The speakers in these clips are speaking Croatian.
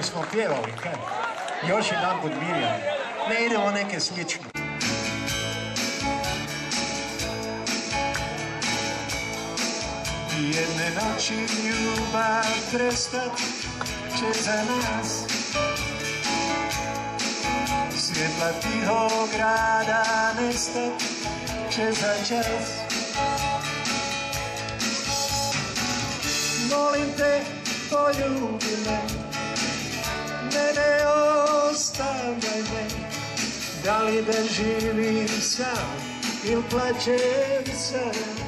smo pjevali, kaj? Još jedan put Mirjam. Ne idemo neke slično. Jedne noći ljubav prestat će za nas, svjetla tihog grada nestat će za čas. Molim te, poljubi me, ne ostavljaj me. Da li da živim sam ili plaćem sam,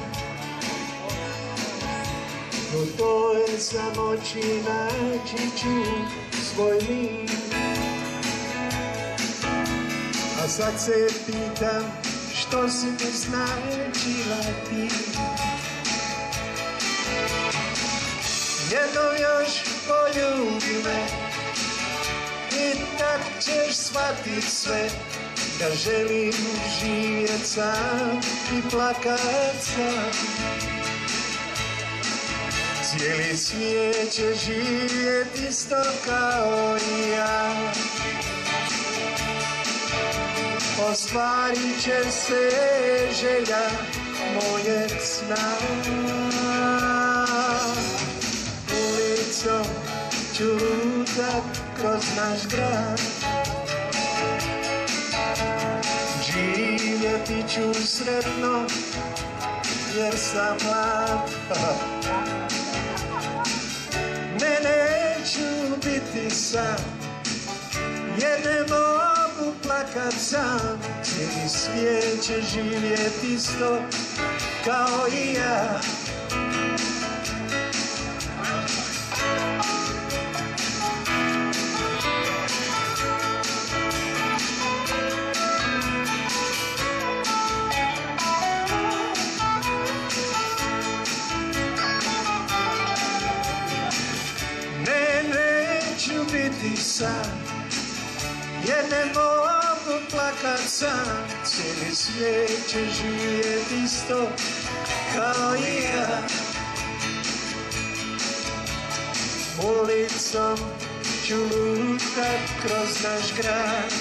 u toj samoći naći ću svoj mir. A sad se pitam što si mi značila ti. Jednom još poljubi me i tak ćeš shvatit sve, da želim živjet sam i plakat sam. Cijeli svijet će živjet isto kao i ja. Ostvarit će se želja mojeg sna. Ulicom ću lutat kroz naš grad, živjeti ću sretno jer sam mlad. Neću biti sam jer ne mogu plakat sam. Cijeli svijet će živjet isto kao i ja. Neću biti sam jer ne mogu plakat sam. Cijeli svijet će živjet isto kao i ja. Ulicom ću lutat kroz naš grad,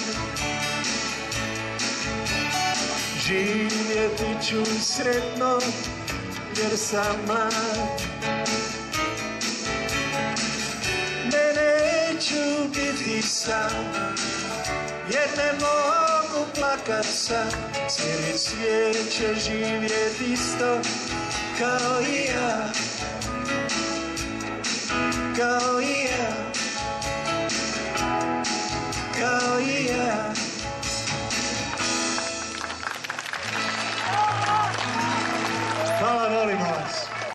živjeti ću sretno jer sam mlad. Neću biti sam jer ne mogu plakat sam. Cijeli svijet će živjet isto kao i ja. Kao